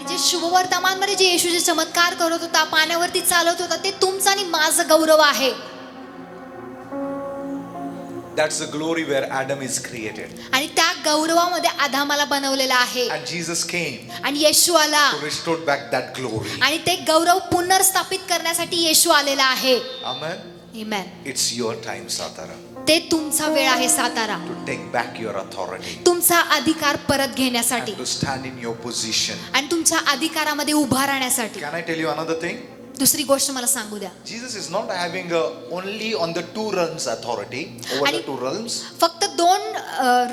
आणि जे शुभवर्तमानमध्ये जे येशू जे चमत्कार करत होता, पाण्यावरती चालत होता, ते तुमचा आणि माझा गौरव आहे. That's the glory where Adam is created. आणि त्या गौरवामध्ये आदामाला बनवलेला आहे. And Jesus came आणि येशू आला to restore back that glory. आणि ते गौरव पुनर्स्थापित करण्यासाठी येशू आलेला आहे. Amen. Amen. It's your time, Satara, ते तुमचा वेळ आहे Satara, to take back your authority तुमचा अधिकार परत घेण्यासाठी and to stand in your position. आणि तुमच्या अधिकारामध्ये उभा राहण्यासाठी. Can I tell you another thing? दुसरी गोष्ट मला सांगू द्या. Jesus is not having only on the two realms authority, over the आणि- two realms. फक्त दोन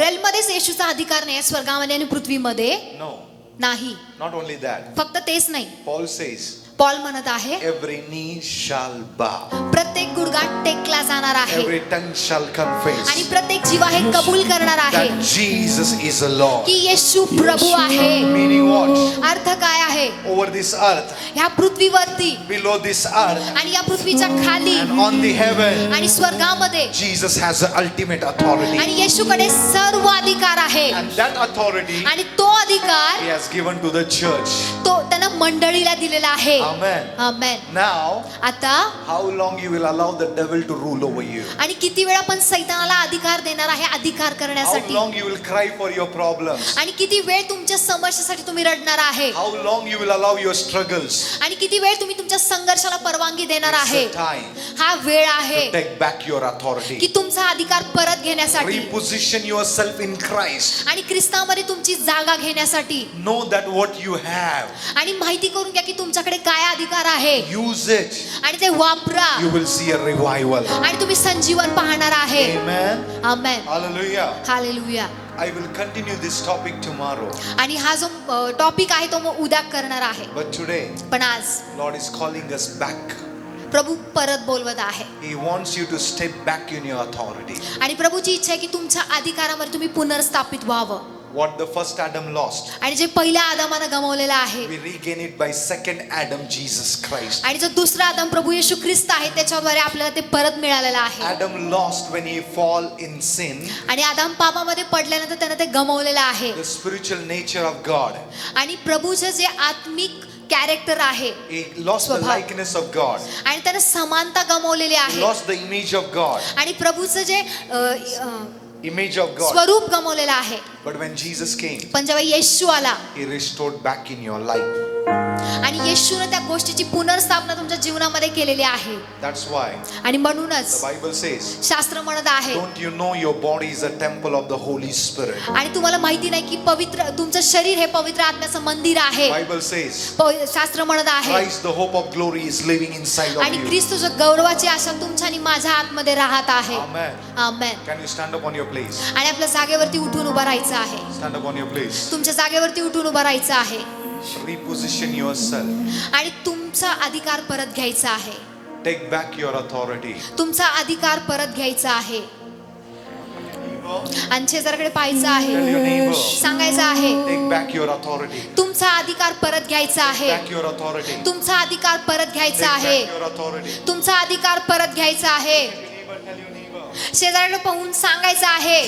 रेल मध्येच येशूचा अधिकार नाही, स्वर्गामध्ये आणि पृथ्वीमध्ये No, नाही. not only that. फक्त तेच नाही. Paul says, पॉल म्हणत आहे every knee shall bow, प्रत्येक गुडघा टेकला जाणार आहे every tongue shall confess आणि प्रत्येक जीवा हे कबूल करणार आहे that Jesus is the Lord. की येशू प्रभू आहे. Meaning what? अर्थ काय आहे? Over this earth, ह्या पृथ्वीवरती below this earth, आणि या पृथ्वीच्या खाली and on the heaven, आणि स्वर्गामध्ये Jesus has the ultimate authority. आणि येशूकडे सर्व अधिकार आहे And that authority आणि तो अधिकार He has given to the church. तो त्यांना मंडळीला दिलेला आहे. Amen. आमेन. Now, आता how long you will allow the devil to rule over you? आणि किती वेळा आपण सैतानाला अधिकार देणार आहे अधिकार How करण्यासाठी long you will cry for your problems? आणि किती वेळ तुमच्या समस्येसाठी तुम्ही रडणार आहे How long you will allow your struggles? आणि किती वेळ तुम्ही तुमच्या संघर्षाला परवानगी देणार It's आहे. a time हा वेळ आहे to take back your authority. की तुमचा अधिकार परत घेण्यासाठी Reposition yourself in Christ. आणि ख्रिस्तामध्ये तुमची जागा घेण्यासाठी. Know that what you have, आणि माहिती करून घ्या की तुमच्याकडे काय अधिकार आहे use it. आणि ते वापरा You will see a revival. आणि तुम्ही संजीवन पाहणार आहे. Amen. Amen. Hallelujah. Hallelujah. I will continue this topic tomorrow. आणि हा जो टॉपिक आहे तो मग उद्या करणार आहे. But today, पण आज Lord is calling us back. प्रभू परत बोलवत आहे He wants you to step back in your authority. आणि प्रभूची इच्छा आहे की तुमच्या अधिकारावर तुम्ही पुनर्स्थापित व्हावं. What the first Adam lost, आणि जे पहिल्या आदामानं गमावलेलं आहे we regain it by second Adam, Jesus Christ. आणि जो दुसरा आदम प्रभू येशू ख्रिस्त आहे त्याच्याद्वारे आपल्याला ते परत मिळालेलं आहे. Adam lost when he fall in sin, आणि आदाम पापामध्ये पडल्यानंतर त्यानं ते गमावलेलं आहे. the spiritual nature of God. आणि प्रभूचं जे आत्मिक कॅरेक्टर आहे He lost the स्वभाव. likeness of God. आणि त्यानं समानता गमावलेली He आहे lost the image of God. आणि प्रभूचं जे Image of God. स्वरूप गमावलेलं आहे. But when Jesus came, पण जेव्हा येशू आला He restored back in your life. आणि येशूने त्या गोष्टीची पुनर्स्थापना तुमच्या जीवनामध्ये केलेली आहे. That's why आणि the म्हणूनच Bible says, शास्त्र म्हणत आहे don't you know your body is a temple of the Holy Spirit? आणि तुम्हाला माहिती नाही की पवित्र तुमचं शरीर हे पवित्र आत्म्याचं मंदिर आहे. Bible says, शास्त्र म्हणत आहे Christ, the hope of glory, is living inside of आणि you. ख्रिस्त जो गौरवाची आशा तुमच्या आणि माझ्या आतमध्ये राहत आहे. Amen. Amen. Can you stand up on your place? आणि आपल्या जागेवरती उठून उभं राहायचं आहे. Stand up on your place. तुमच्या जागेवरती उठून उभं राहायचं आहे Reposition yourself. आणि तुमचा अधिकार परत घ्यायचा आहे. Take back your authority. तुमचा अधिकार परत घ्यायचा आहे आणि शेजाऱ्याकडे पाहायचं आहे, Tell your neighbor, सांगायचं आहे take back your authority. तुमचा अधिकार परत घ्यायचा आहे. Back your authority. तुमचा अधिकार परत Take घ्यायचा आहे. back your authority. तुमचा अधिकार परत घ्यायचा आहे. Tell your neighbor, शेजाऱ्याला पाहून सांगायचं आहे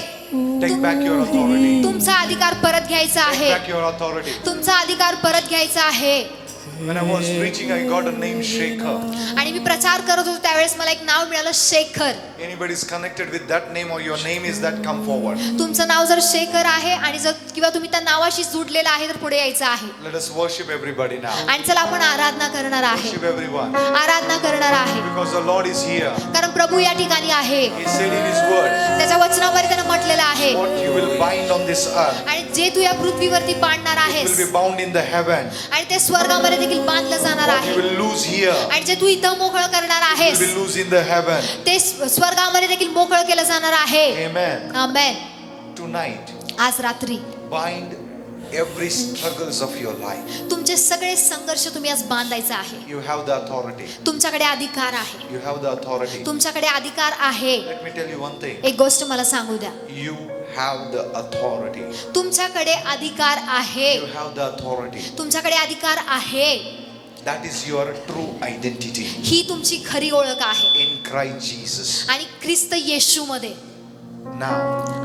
take back your authority. तुमचा अधिकार परत घ्यायचा Take आहे. back your authority. तुमचा अधिकार परत घ्यायचा आहे. When I was preaching, I got a name Shaker. आणि मी प्रचार करत होतो त्यावेळेस मला एक नाव मिळालं Shekhar. Anybody is connected with that name or your name is that, come forward. तुमचं नाव जर शेखर आहे आणि जर किंवा तुम्ही त्या नावाशी जुडलेलं आहे तर पुढे यायचं आहे. Let us worship everybody now. आणि चला आपण आराधना करणार आहे. Worship everyone. आराधना करणार आहे Because the Lord is here. कारण प्रभू या ठिकाणी आहे. He said in His word, त्याच्या वचनावर त्यानं म्हटलेलं आहे what you will bind on this earth आणि जे तू या पृथ्वीवरती बांधणार will आहेस be bound in the heaven. आणि ते स्वर्गामध्ये देखील बांधलं जाणार What आहे. you will lose here आणि जे तू इथं मोकळं करणार will आहेस be lose in the heaven. ते स्वर्गामध्ये देखील मोकळं केलं जाणार आहे. Amen. आमेन. Tonight, आज रात्री bind every struggles of your life. तुमचे सगळे संघर्ष तुम्ही आज बांधायचा आहे. You have the authority. तुमच्याकडे अधिकार आहे. You have the authority. तुमच्याकडे अधिकार आहे. Let me tell you one thing. एक गोष्ट मला सांगू द्या, You have the authority. तुमच्याकडे अधिकार आहे. You have the authority. तुमच्याकडे अधिकार आहे. That is your true identity ही तुमची खरी ओळख आहे in Christ Jesus. आणि ख्रिस्त येशूमध्ये. Now,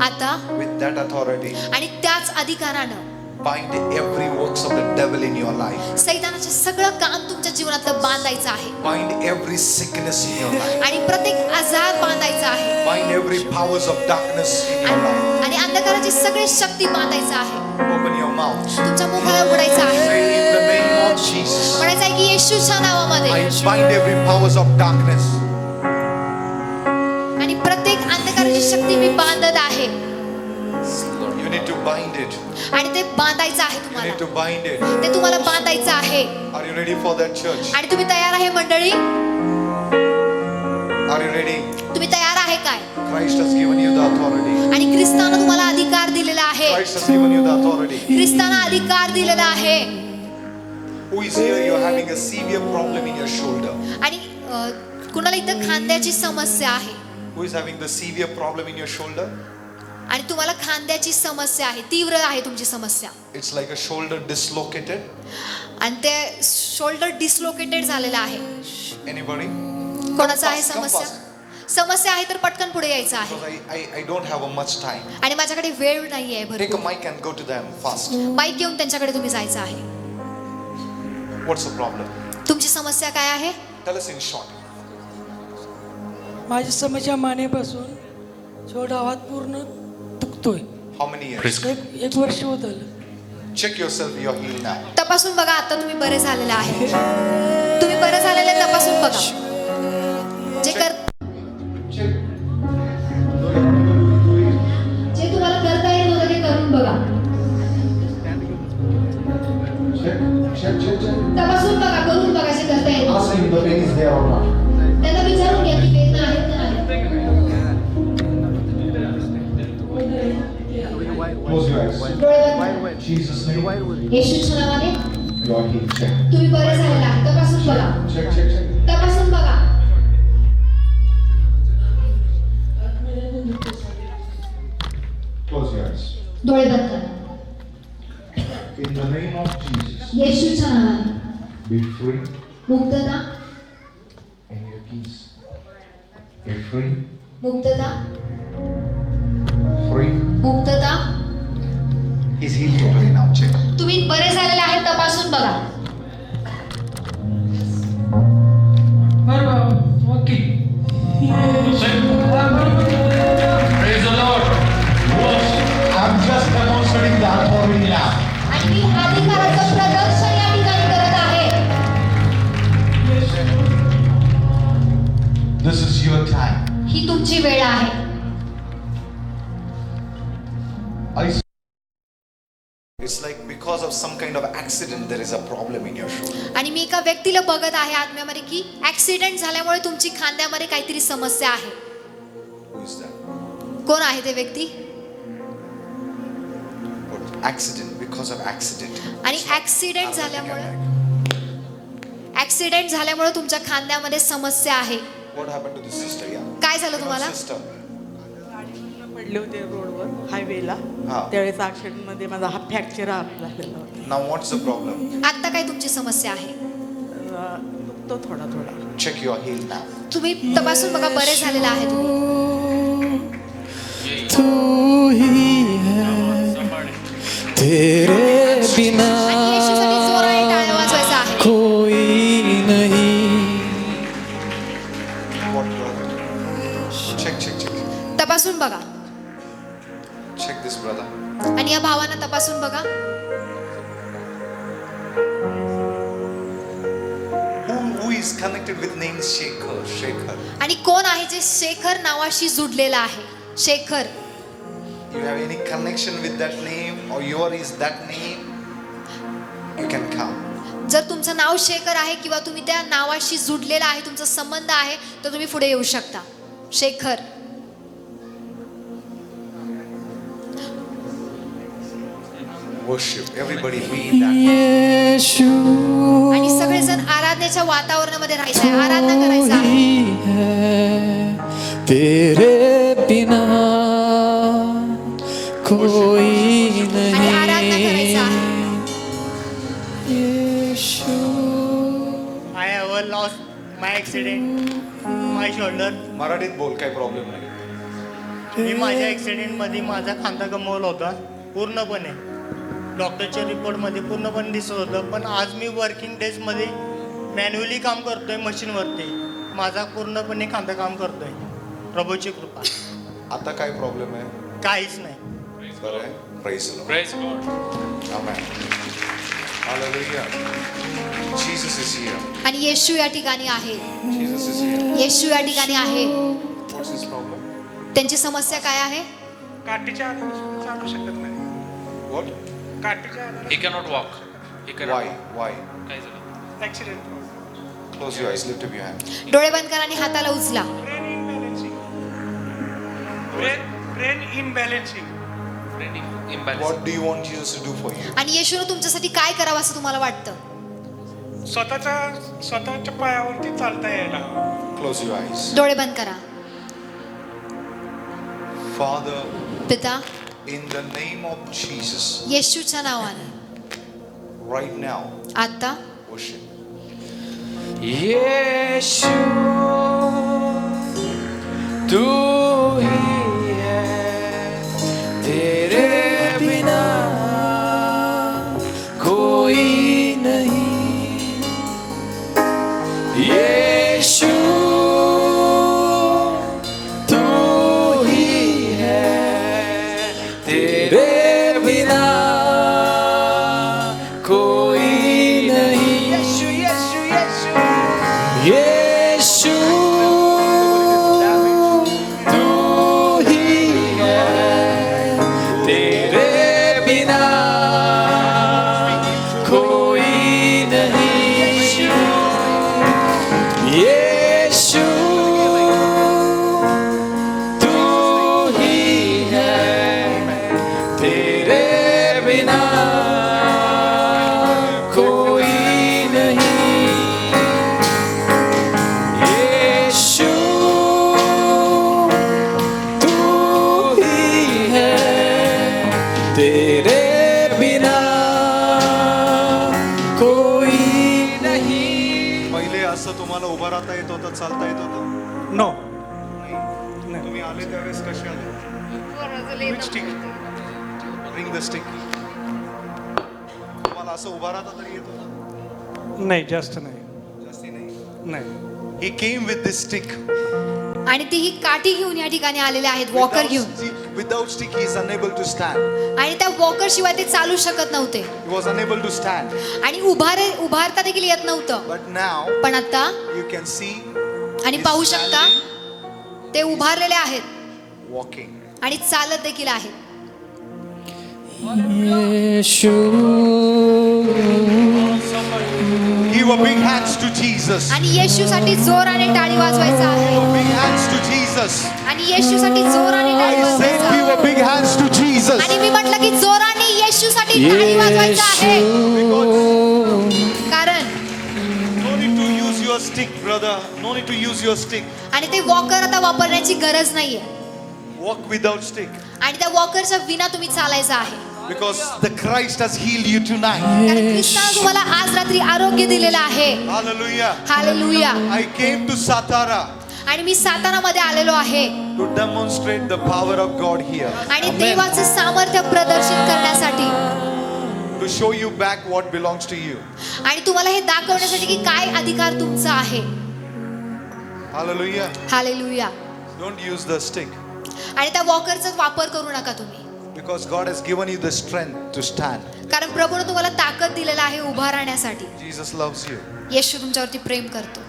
आता with that authority, आणि त्याच अधिकारानं bind every works of the devil in your life. सैतानाचे सगळं काम तुमच्या जीवनातलं बांधायचं आहे Bind every sickness in your life. आणि प्रत्येक आजार बांधायचा आहे Bind every powers of darkness in your life. आणि अंधकाराची सगळी शक्ती बांधायचं आहे. Open your mouth. तुमच्या मुखाला उघडायचं आहे. Say in the name of Jesus. म्हणायचं आहे की येशूच्या नावामध्ये I bind every powers of darkness. आणि प्रत्येक अंधकाराची शक्ती मी बांधत आहे. You need to bind it. आणि ते बांधायचं आहे You need तुम्हाला. to bind it. ते तुम्हाला बांधायचं आहे. Are you ready for that, church? आणि तुम्ही तयार आहे मंडळी? Are you ready? तुम्ही तयार आहे काय? Christ has given you the authority. आणि ख्रिस्तानं तुम्हाला अधिकार दिलेला आहे. Christ has given you the authority. ख्रिस्तानं अधिकार दिलेला आहे. Who is here? You're having a severe problem in your shoulder. आणि कुणाला इथं खांद्याची समस्या आहे Who is having the severe problem in your shoulder? आणि तुम्हाला खांद्याची समस्या आहे, तीव्र आहे तुमची समस्या It's like a shoulder dislocated. आणि ते शोल्डर डिसलोकेटेड झालेलं आहे. Anybody? कोणाचं आहे Come समस्या? fast. समस्या आहे तर पटकन पुढे यायचं आहे. Because I don't have a much time. आणि माझ्याकडे वेळ नाहीये Take भरपूर. a mic and go to them fast. Mic घेऊन त्यांच्याकडे तुम्ही जायचं आहे. What's the problem? तुमची समस्या काय आहे? Tell us in short. माझी समस्या मानेपासून छोटा हात पूर्ण दुखतोय. How many years? एक वर्ष होत आलं. Check yourself. You're healed now. तपासून बघा, आता तुम्ही बरे झालेले आहे. तुम्ही बरे झालेले तपासून बघा. जे तुम्हाला करता येत होतं ते करून बघा. तपासून बघा, करून बघा जे करता येत. Ask him the pain is there or not. त्यांना विचारून घ्या की वेदना आहेत का नाही. Close your eyes. डोळे बंद. Jesus name. येशूच्या नावाने You are healed. Check. तुम्ही बरे झालेले आहे. तपासून बघा. Check. तपासून बघा. Close your eyes. डोळे बंद करा. In the name of Jesus. येशूच्या नावाने Be free. मुक्तता, And your keys. Be free. मुक्तता, Free. मुक्तता. He's healed totally now. Check. तुम्ही बरे झालेले आहे, तपासून बघा. बरोबर okay. I'm just demonstrating the authority now. आणि मी अधिकाराचं प्रदर्शन या ठिकाणी करत आहे. This is your time. ही तुमची वेळ आहे. It's like because of some kind of accident, there is a problem in your shoulder. आणि मी एका व्यक्तीला बघत आहे आत्म्यामध्ये की ऍक्सिडेंट झाल्यामुळे तुमची खांद्यामध्ये काहीतरी समस्या आहे. Who is that? कोण आहे ते व्यक्ती? What? Accident. Because of accident. आणि ऍक्सिडेंट झाल्यामुळे तुमच्या खांद्यामध्ये समस्या आहे. What happened to the sister? Yeah. काय झालं तुम्हाला? Sister. पडले होते रोडवर हायवेला. हा. त्यावेळेस ऍक्सिडेंट मध्ये माझा हा फ्रॅक्चर झालेला होता. Now what's the problem? आता काय तुमची समस्या आहे? दुखतो थोडा थोडा. Check your heel now. तुम्ही तपासून बघा, बरे झालेला आहे तुम्ही. तू ही है तेरे बिना आणि येशूसाठी जोराने टाळ्या वाजवायचा आहे. कोई नहीं. What brother? Check. तपासून बघा. Check this brother. आणि या भावांना तपासून बघा. Who is connected with name Shekhar? Shekhar. आणि कोण आहे जे शेखर नावाशी जुडलेला आहे? Shekhar. You have any connection with that name or your is that name? You can come. जर तुमचं नाव शेखर आहे किंवा तुम्ही त्या नावाशी जुडलेला आहे, तुमचा संबंध आहे, तर तुम्ही पुढे येऊ शकता. Shekhar. Worship. Everybody be in that. यीशु आणि सगळेजण आराधनेच्या वातावरणामध्ये राहायचं आहे, आराधना करायचं आहे. है तेरे बिना कोई आणि आराधना करायचं आहे. नहीं. यीशु I have lost my accident, my shoulder. मराठीत बोल, काही प्रॉब्लेम नाही. मी माझ्या ऍक्सिडेंट मध्ये माझा खांदा गमावला होता पूर्णपणे. डॉक्टरच्या रिपोर्टमध्ये पूर्णपणे दिसत होतं, पण आज मी वर्किंग डेजमध्ये मॅन्युअली काम करतोय मशीनवरती. माझा पूर्णपणे खांदा काम करतोय. प्रभूची कृपा. आता काय प्रॉब्लेम आहे? काहीच नाही. बरं आहे. Praise the Lord. Praise God. Amen. Hallelujah. Jesus is here. आणि येशू या ठिकाणी आहे. Jesus is here. येशू या ठिकाणी आहे. What's his problem? त्यांची समस्या काय आहे? काठीच्या आधारे चालू शकत नाही. What? काठीच्या आधारे He cannot walk. He cannot Why? walk. Why? काय झालं? Accident Close your eyes. Lift up your hands. डोळे बंद करा आणि हाताला उचला. Brain imbalancing brain imbalancing Training imbalance. What do you want Jesus to do for you? आणि येशूने तुमच्यासाठी काय करावं असं तुम्हाला वाटतं? स्वतःच्या पायावरती चालता यायला. Close your eyes. डोळे बंद करा. Father, पिता, in the name of Jesus, येशूच्या नावाने right now, आता worship. यीशु तू ही है, तेरे बिना कोई नहीं. यीशु तू ही है, तेरे बिना कोई नहीं. यीशु यीशु यीशु यीशु तू ही है, तेरे बिना कोई नहीं. यीशु तू ही है, तेरे बिना कोई नहीं. यीशु तू ही है, तेरे बिना कोई नहीं. पहिले असं तुम्हाला उभं राहता येत होतं, चालता येत होतं? नो तुम्ही आले त्यावेळेस कसे आले? Bring the stick. तुम्हाला असं उभं राहता तरी येत होतं? नाही जास्त नाही जास्ती नाही. नाही. He came with this stick. आणि ती ही काठी घेऊन या ठिकाणी आलेले आहेत, वॉकर घेऊन. Without stick, he is unable to stand. आणि त्या वॉकर शिवाय ते चालू शकत नव्हते He was unable to stand. आणि उभारता देखील येत नव्हतं. But now, पण आता you can see आणि पाहू शकता ते उभारलेले आहेत walking. आणि चालत देखील आहेत. यीशु Give a big hands to Jesus. आणि येशूसाठी जोराने टाळी वाजवायचा आहे. Big hands to Jesus. आणि येशूसाठी जोराने I टाळी said वाजवायचा give a big hands to Jesus. आणि मी म्हटलं की जोराने येशूसाठी टाळी वाजवायचा आहे. कारण No need to use your stick, brother. No need to use your stick. आणि ते वॉकर आता वापरण्याची गरज नाहीये. Walk without stick. आणि त्या वॉकरच्या विना तुम्ही चालायचं आहे. Because the Christ has healed you tonight. कारण ख्रिस्ताने तुम्हाला आज रात्री आरोग्य दिलेलं आहे. Hallelujah. Hallelujah. I came to Satara आणि मी सातारामध्ये आलेलो आहे to demonstrate the power of God here. आणि देवाचं सामर्थ्य प्रदर्शित करण्यासाठी, To show you back what belongs to you. आणि तुम्हाला हे दाखवण्यासाठी की काय अधिकार तुमचा आहे. Hallelujah. Hallelujah. Don't use the stick. आणि त्या वॉकरचा वापर करू नका तुम्ही, Because God has given you the strength to stand. कारण प्रभूने तुम्हाला ताकद दिलेला आहे उभा राहण्यासाठी. Jesus loves you. येशू तुमच्यावरती प्रेम करतो.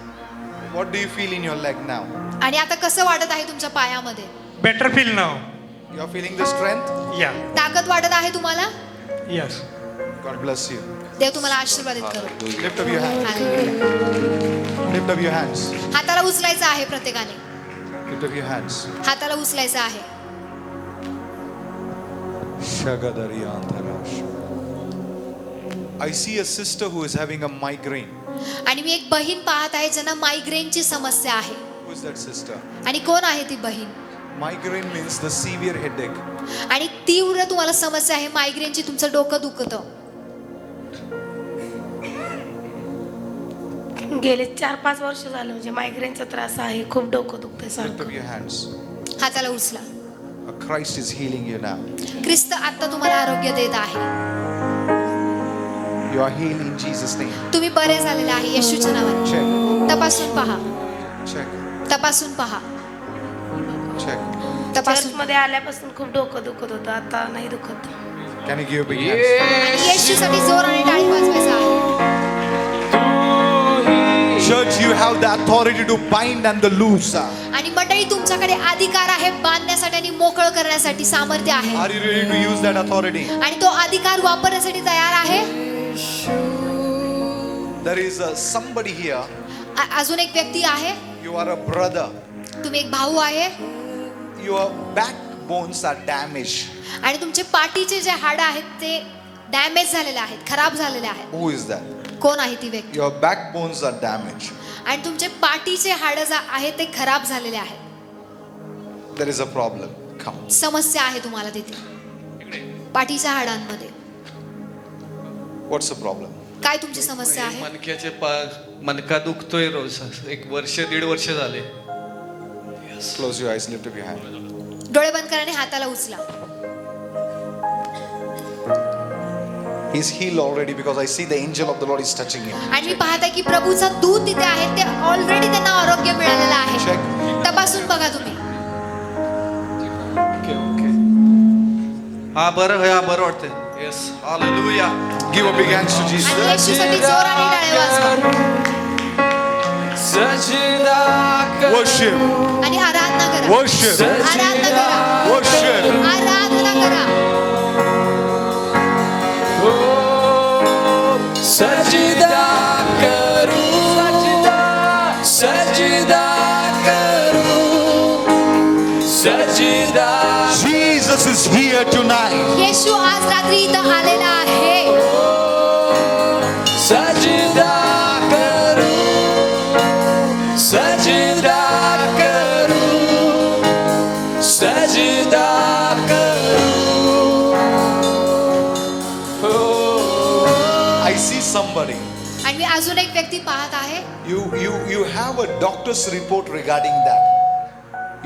What do you feel in your leg now? आणि आता कसं वाटत आहे तुमच्या पायामध्ये? Better feel now. You are feeling the strength? या ताकद वाटत आहे तुम्हाला? यस. God bless you. देव तुम्हाला आशीर्वादित करो. Lift up your hands. Hallelujah. Lift up your hands. हाताला उचलायचं आहे प्रत्येकाने. Lift up your hands. हाताला उचलायचं आहे. I see a sister who is having a migraine. आणि मी एक बहीण पाहत आहे ज्यांना मायग्रेनची समस्या आहे. Who is that sister? आणि कोण आहे ती बहीण? Migraine means the severe headache. आणि तीव्र तुम्हाला समस्या आहे मायग्रेनची, तुमचं डोकं दुखतं. गेले 4-5 वर्ष झालं म्हणजे मायग्रेनचा त्रास आहे, खूप डोकं दुखते Lift up सारखं. your hands. हाताला उचला. Christ is healing you now. ख्रिस्त आता तुम्हाला आरोग्य देत आहे. You are healed in Jesus' name. तुम्ही बरे झालेले आहे येशूच्या नावाने. Check. तपासून पहा, Check. तपासून पहा, Check. तपासून. चर्चमध्ये आल्यापासून खूप डोकं दुखत होतं, आता नाही दुखत. Can you give a big hand? आणि येशूसाठी जोराने टाळी वाजवायचा आहे. Church, you have the authority to bind and the loose. आणि मंडळी तुमच्याकडे अधिकार आहे बांधण्यासाठी आणि मोकळ करण्यासाठी सामर्थ्य आहे. Are you ready to use that authority? आणि तो अधिकार वापरण्यासाठी तयार आहे. There is somebody here. अजून एक व्यक्ती आहे. You are a brother. तुम्ही एक भाऊ आहे Your backbones are damaged. आणि तुमचे पाठीचे जे हाड आहेत ते डॅमेज झालेले आहेत, खराब झालेले आहेत. Who is that? कोण आहे ती व्यक्ती? Your backbones are damaged. आणि तुमचे पाठीचे हाड आहेत ते खराब झालेले आहेत. There is a problem. Come. समस्या आहे तुम्हाला तिथे पाठीच्या हाडांमध्ये. What's the problem? काय तुमची समस्या आहे? मणक्याचे मणका दुखतोय रोज, 1 वर्ष 1.5 वर्ष झाले. Close your eyes. Lift up your hand. डोळे बंद करा आणि हाताला उचला. He's healed already because I see the angel of the Lord is touching him. आणि मी पाहते की प्रभूचा दूत तिथे आहे, ते ऑलरेडी त्यांना आरोग्य मिळालेलं आहे. Check. तपासून बघा तुम्ही. Okay. हा बरं वाटतंय. Yes, hallelujah. Give a big hand to Jesus. आणि येशूसाठी जोराने टाळ्या वाजवा Worship. आणि आराधना करा. Worship. आराधना करा. Worship. आराधना करा. सजदा करूं, सजदा करूं, सजदा. Jesus is here tonight. येशू आज रात्री इथं आलेला आहे. सजदा करूं, सजदा करूं, सजदा करूं. I see somebody. आणि मी अजून एक व्यक्ती पाहत आहे. You have a doctor's report regarding that.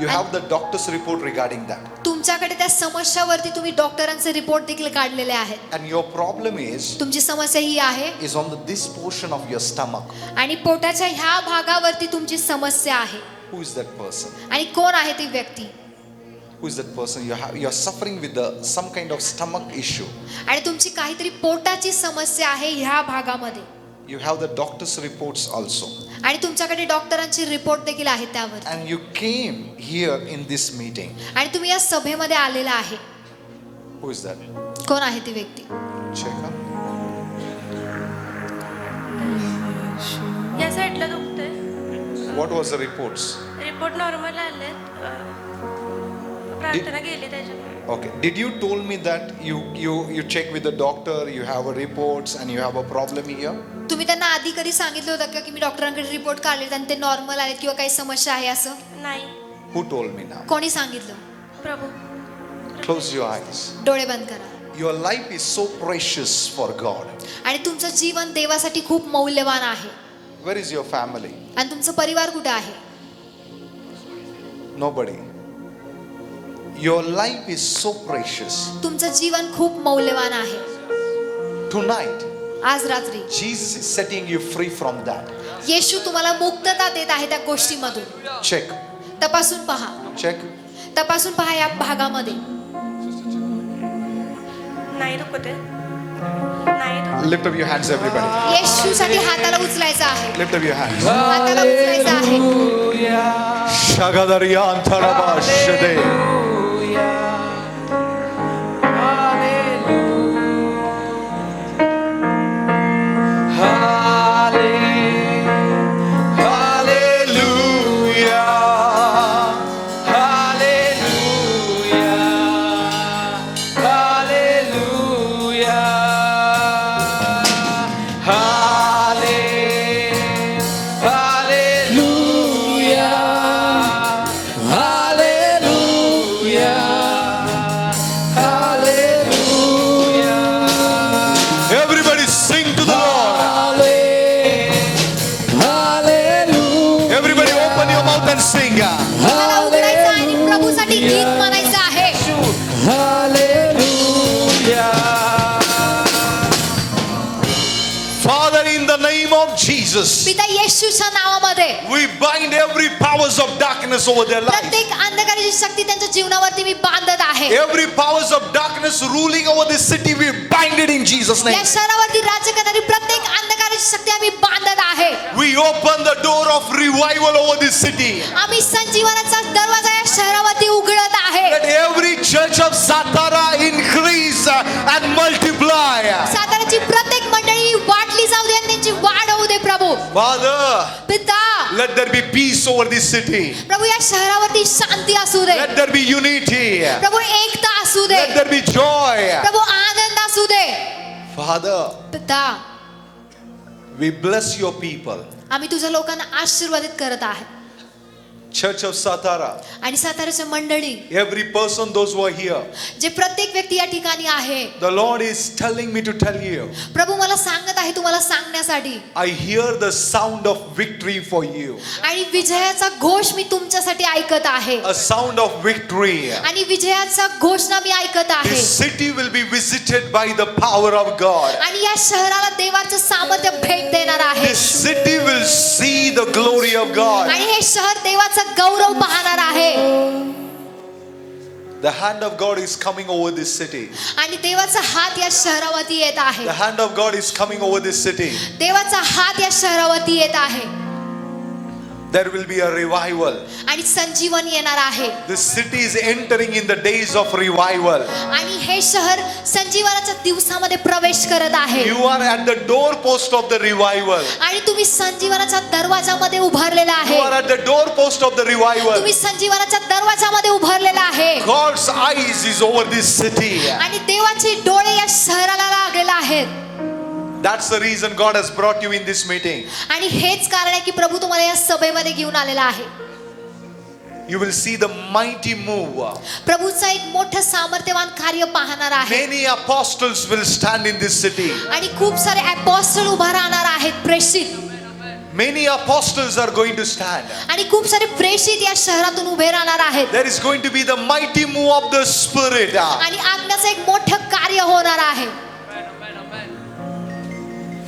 You have the doctor's report regarding that. तुमच्याकडे त्या समस्यावरती तुम्ही डॉक्टरांचे रिपोर्ट देखील काढलेले आहेत. And your problem is तुमची समस्या ही आहे on this portion of your stomach. आणि पोटाच्या ह्या भागावरती तुमची समस्या आहे. Who is that person? आणि कोण आहे ती व्यक्ती? Who is that person? You are suffering with some kind of stomach issue. आणि तुमची काहीतरी पोटाची समस्या आहे ह्या भागामध्ये. You have the doctor's reports also. आणि तुमच्याकडे डॉक्टरांची रिपोर्ट देखील आहे त्यावर. And you came here in this meeting. आणि तुम्ही या सभेमध्ये आलेला आहे. Who is that? कोण आहे ती व्यक्ती? Check up. या साईडला दुखतंय. What was the reports? Report normal आले, प्रार्थना केली त्याच्यामुळे. Okay. Did you told me that you check with the doctor, you have a reports and you have a problem here? तुम्ही त्यांना आधी कधी सांगितलं होतं का की मी डॉक्टरांकडे रिपोर्ट काढलेत आणि ते नॉर्मल आहेत किंवा काही समस्या आहे असं? नाही. Who told me now? कोणी सांगितलं? प्रभू. Close your eyes. डोळे बंद करा. Your life is so precious for God. आणि तुमचं जीवन देवासाठी खूप मौल्यवान आहे. Where is your family? आणि तुमचं परिवार कुठे आहे? Nobody. Your life is so precious. तुमचं जीवन खूप मौल्यवान आहे. Tonight, आज रात्री Jesus is setting you free from that. येशू तुम्हाला मुक्तता देत आहे त्या गोष्टीमधून. Check. तपासून पहा. Check. तपासून पहा या भागामध्ये. नाही दुखत आहे. नाही दुखत. Lift up your hands, everybody. येशूसाठी हाताला उचलायचं आहे. Lift up your hands. हाताला उचलायचं आहे. Shagadariya Antaraba Shade. Father, in the name of Jesus, पिता येशूच्या नावामध्ये we bind every powers of darkness over their life. प्रत्येक अंधकाराची शक्ती त्यांच्या जीवनावरती मी बांधत आहे. Every powers of darkness ruling over this city, we bind it in Jesus' name. या शहरावरती राज्य करणारी प्रत्येक अंधकाराची शक्ती आम्ही बांधत आहे. We open the door of revival over this city. आम्ही संजीवनाचा दरवाजा या शहरावरती उघडत आहे. Let every church of Satara increase and multiply. साताराची प्रत्येक मंडळी वाढली जाऊ दे आणि त्यांची वाढ होऊ दे प्रभू. Father, पिता let there be peace over this city. प्रभू या शहरावरती शांती असू दे. Let there be unity. प्रभू एकता असू दे. Let there be joy. प्रभू आनंद असू दे. Father, पिता we bless your people. आम्ही तुझ्या लोकांना आशीर्वादित करत आहे. Church of Satara, आणि साताराच्या मंडळी every person, those who are here, जे प्रत्येक व्यक्ती या ठिकाणी आहे, the Lord is telling me to tell you, प्रभू मला सांगत आहे तुम्हाला सांगण्यासाठी. I hear the sound of victory for you. आणि विजयाचा घोष मी तुमच्यासाठी ऐकत आहे. A sound of victory. आणि विजयाचा घोषणा मी ऐकत आहे. This city will be visited by the power of God. आणि या शहराला देवाचं सामर्थ्य भेट देणार आहे. This city will see the glory of God. आणि हे शहर देवाचा गौरव पाहणार आहे. The hand of God is coming over this city. आणि देवाचा हात या शहरावरती येत आहे. The hand of God is coming over this city. देवाचा हात या शहरावरती येत आहे. There will be a revival. आणि संजीवन येणार आहे. This city is entering in the days of revival. आणि हे शहर संजीवनाच्या दिवसामध्ये प्रवेश करत आहे. You are at the doorpost of the revival. आणि तुम्ही संजीवनाच्या दरवाजामध्ये उभारलेला आहे. You are at the doorpost of the revival. तुम्ही संजीवनाच्या दरवाजामध्ये उभारलेला आहे. God's eyes is over this city. आणि देवाचे डोळे या शहराला लागलेले आहेत. That's the reason God has brought you in this meeting. आणि हेच कारण आहे की प्रभू तुम्हाला या सभेमध्ये घेऊन आलेला आहे. You will see the mighty move. प्रभूचा एक मोठं सामर्थ्यवान कार्य पाहणार आहे. Many apostles will stand in this city. आणि खूप सारे अपॉस्टल उभा राहणार आहेत, प्रेषित. Many apostles are going to stand. आणि खूप सारे प्रेषित या शहरातून उभे राहणार आहेत. There is going to be the mighty move of the Spirit. आणि आज्ञाचं एक मोठं कार्य होणार आहे.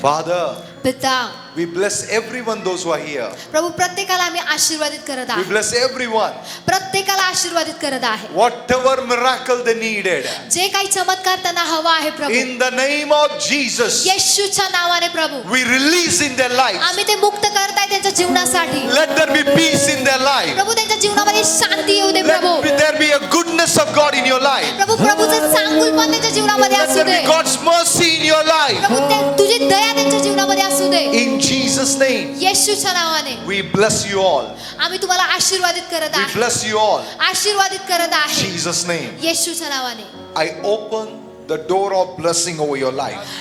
Father, पिता we bless everyone, those who are here. प्रभू प्रत्येकाला आम्ही आशीर्वादित करत We आहे. bless everyone. प्रत्येकाला आशीर्वादित करत आहे. Whatever miracle they needed. जे काही चमत्कार त्यांना हवा आहे प्रभू, In the name of Jesus, येशूच्या नावाने प्रभू we release in their lives. आम्ही ते मुक्त करताय त्यांच्या जीवनासाठी. Let there be peace in their life. प्रभू त्यांच्या जीवनामध्ये शांती येऊ दे Let Prabhu. there be a goodness of God in your life. प्रभू प्रभूचं चांगुलपण त्यांच्या जीवनामध्ये Let असू there they. be God's mercy in your life. प्रभू तुझी दया त्यांच्या जीवनामध्ये असू दे. In Jesus' name, येशूच्या नावाने we bless you all. आम्ही तुम्हाला आशीर्वादित करत We आहे. bless you all. आशीर्वादित करत आहे Jesus' name. येशूच्या नावाने. I open the door of blessing over your life.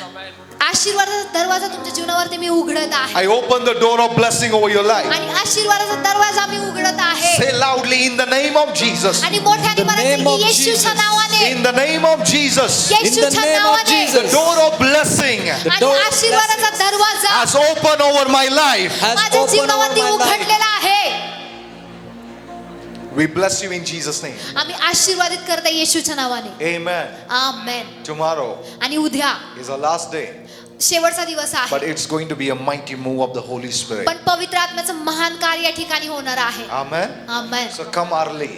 आशीर्वादाचा दरवाजा तुमच्या जीवनावरती मी उघडत आहे. I open the door of blessing over your life. आणि आशीर्वादाचा दरवाजा मी उघडत आहे. Say loudly, in the name of Jesus. आणि मोठ्याने म्हणायचं name की of येशूच्या Jesus. नावाने, In the name of Jesus. येशूच्या name of नावाने. Jesus. The door of blessing आणि door of आशीर्वादाचा दरवाजा has opened over my life. has माझ्या opened over जीवनावरती my life. उघडलेला आहे. We bless you in Jesus' name. आम्ही आशीर्वादित करता येशूच्या नावाने. Amen. आमेन. Tomorrow आणि उद्या is our last day, शेवटचा दिवस आहे. but it's going to be a mighty move of the Holy Spirit. पण पवित्र आत्म्याचं महान कार्य या ठिकाणी होणार आहे. Amen. आमेन. So come early.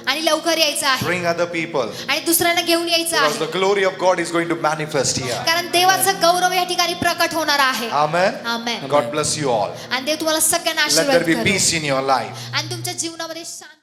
आणि लवकर यायचं आहे. Bring other people. आणि दुसऱ्यांना घेऊन यायचं Because आहे. the glory of God is going to manifest here. कारण देवाचा गौरव या ठिकाणी प्रकट होणार आहे. Amen. Amen. God bless you all. आणि देव तुम्हाला सगळ्यांना Let there आशीर्वाद be करो. peace in your life. आणि तुमच्या जीवनामध्ये शांती